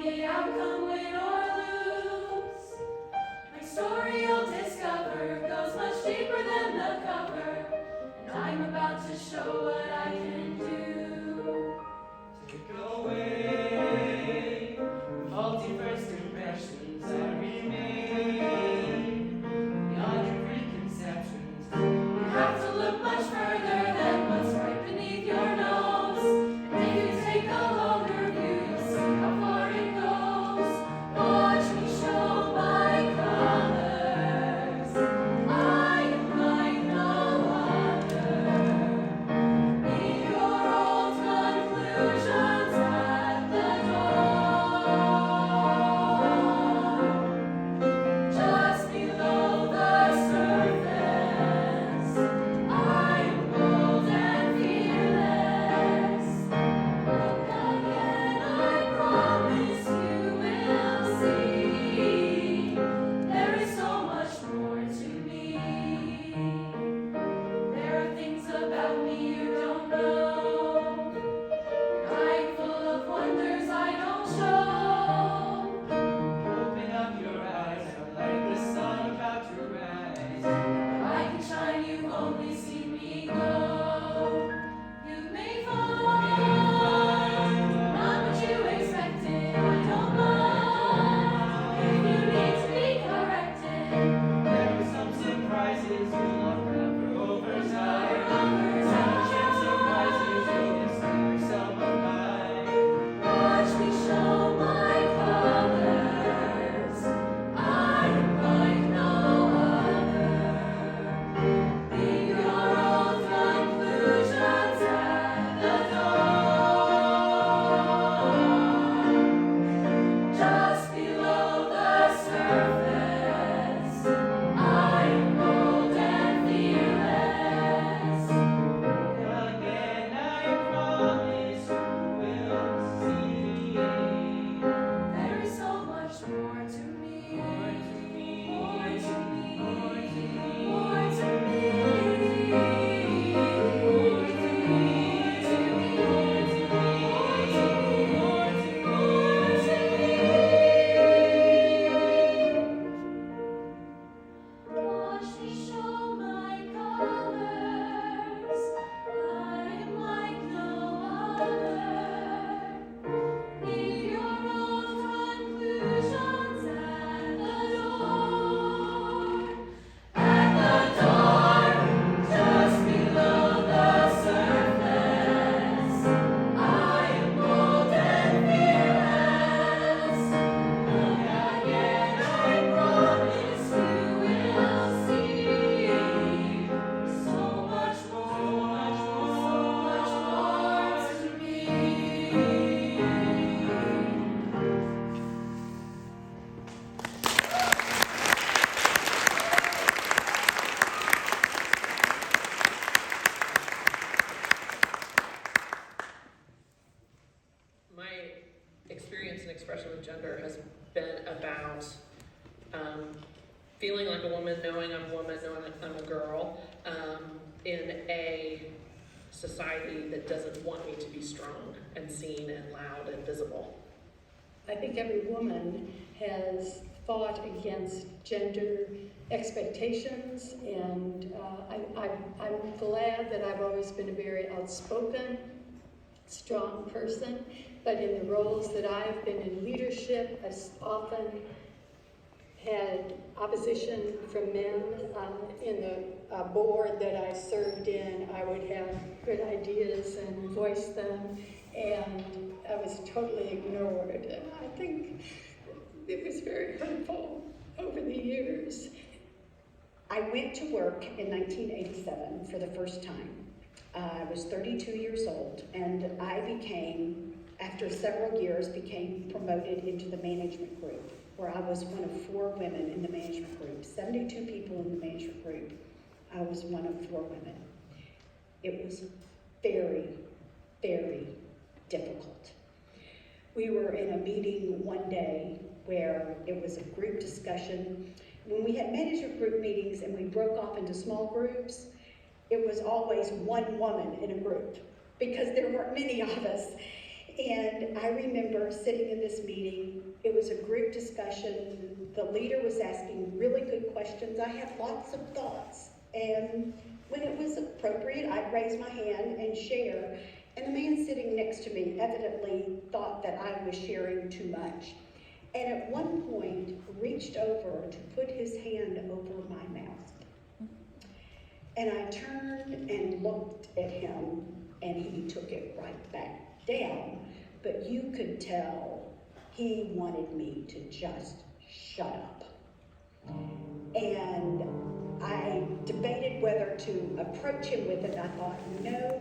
the outcome, win or lose. My story you'll discover goes much deeper than the cover, and I'm about to show what I can do. Take away faulty first impressions that remain beyond your preconceptions. You have to look much further than what's right beneath your nose. And if you take a longer view, you'll see how far it goes. Watch me show my colors. I am like no other. Leave your old conclusions at the door. Just below the surface, I am bold and fearless. Look again, I promise you will see. There is so much more to me. There are things about me you don't know. I'm full of wonders I don't show. Open up your eyes, I'm like the sun about to rise. I can shine, you've only seen me go. You may find not what you expected. I don't mind if you need to be corrected. There were some surprises you'll uncover over time. Some surprises you'll discover some of mine. Watch me show my colors. I am like no other. Leave your old conclusions at the door. Just below the surface, I am bold and fearless. Again, I promise you will see. There is so much more to me. More to me. More to me. More to me. More to me. More to me. Watch me show my colors. I am like no other. Leave your old conclusions at the door. At the door, just below the surface, I am bold and fearless. Look again, I promise you will see. So much more to me. My experience and expression of gender has been about feeling like a woman, knowing I'm a woman, knowing I'm a girl, in a society that doesn't want me to be strong and seen and loud and visible. I think every woman has fought against gender expectations, and I'm glad that I've always been a very outspoken, strong person, but in the roles that I've been in leadership, I've often had opposition from men. In the board that I served in, I would have good ideas and voice them, and I was totally ignored. And I think it was very hurtful over the years. I went to work in 1987 for the first time. I was 32 years old, and I after several years, became promoted into the management group, where I was one of 4 women in the management group. 72 people in the management group. I was one of 4 women. It was very, very difficult. We were in a meeting one day where it was a group discussion. When we had management group meetings and we broke off into small groups, it was always one woman in a group because there weren't many of us. And I remember sitting in this meeting, it was a group discussion, the leader was asking really good questions, I had lots of thoughts, and when it was appropriate, I'd raise my hand and share, and the man sitting next to me evidently thought that I was sharing too much, and at one point reached over to put his hand over my mouth. And I turned and looked at him, and he took it right back down. But you could tell he wanted me to just shut up. And I debated whether to approach him with it. I thought, no,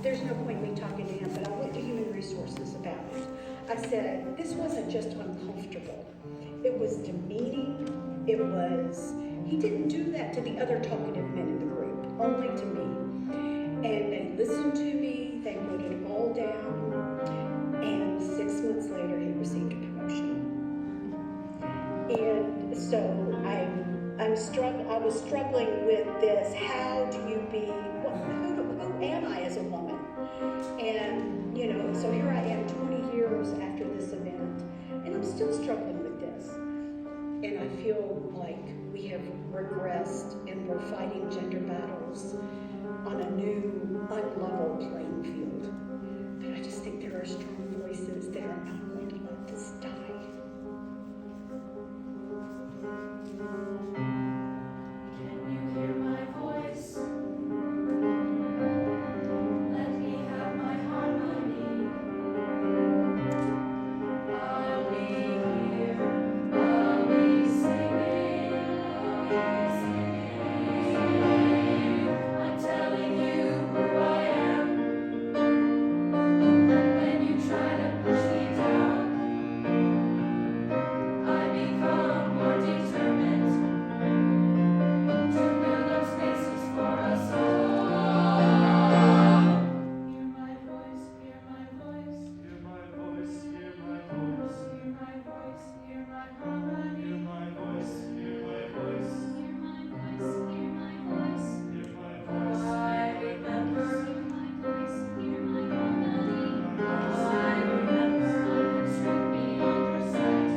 there's no point in me talking to him, but I went to Human Resources about it. I said, this wasn't just uncomfortable. It was demeaning. He didn't do that to the other talkative men in the group, only to me. And they listened to me, they wrote it all down, and 6 months later he received a promotion. And so I was struggling with this, how do you be, who am I as a woman? And, so here I am 20 years after this event, and I'm still struggling with this. And I feel like we have regressed and we're fighting gender battles on a new, unlevel playing field. But I just think there are strong voices that are not going to let this die. Can you hear my voice? Let me have my harmony. I'll be here. I'll be singing. I'm telling you who I am. When you try to push me down, I become more determined to build up spaces for us all. Hear my voice, hear my voice, Hear my voice, hear my voice. hear my voice, hear my harmony. Hear my voice, hear my voice. Hear my voice, hear my voice. Hear my voice, I hear my remember voice. my voice, hear my harmony. I remember I struck beyond your sight.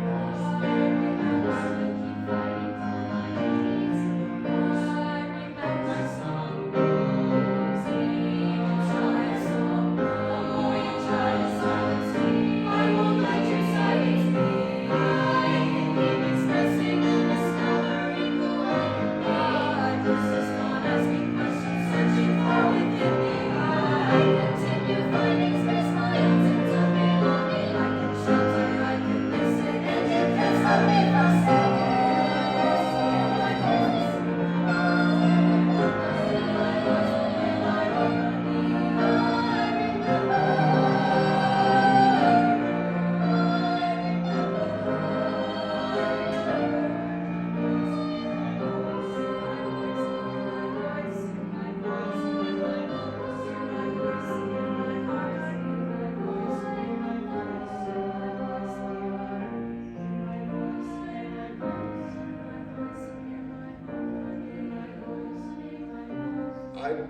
I remember I keep fighting for my needs. I remember my song goes, even try so the more you try to silence me, I won't let you silence me. I can keep expressing and discovering who I can be. I persist on asking questions, searching for within me. I continue finding space, my own sense of belonging. I can shelter, I can listen, and you can't stop me from saying. My voice, my harmony.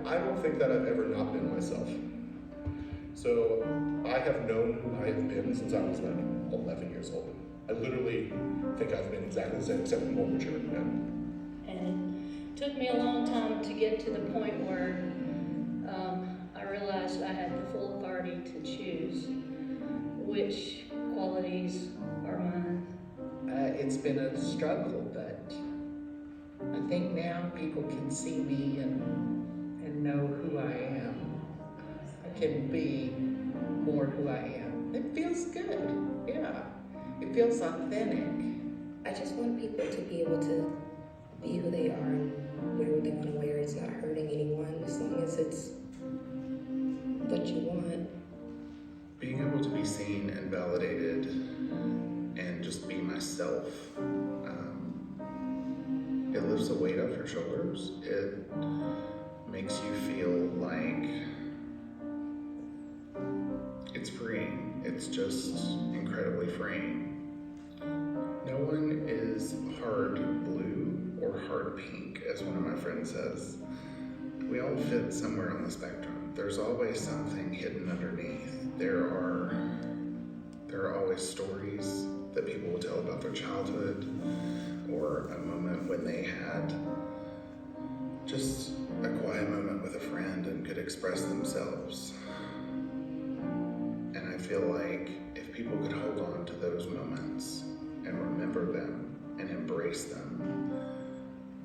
I don't think that I've ever not been myself. So I have known who I have been since I was like 11 years old. I literally think I've been exactly the same, except more mature now. And it took me a long time to get to the point where I realized I had the full authority to choose which qualities are mine. It's been a struggle, but I think now people can see me and know who I am. I can be more who I am. It feels good, yeah. It feels authentic. I just want people to be able to be who they are and wear what they want to wear. It's not hurting anyone as long as it's what you want. Being able to be seen and validated and just be myself, it lifts a weight off your shoulders. It makes you feel like it's freeing. It's just incredibly freeing. No one is hard blue or hard pink, as one of my friends says. We all fit somewhere on the spectrum. There's always something hidden underneath. There are always stories that people will tell about their childhood, or a moment when they had just a quiet moment with a friend and could express themselves. And I feel like if people could hold on to those moments and remember them and embrace them,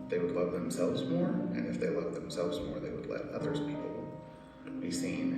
they would love themselves more, and if they love themselves more, they would let others people be seen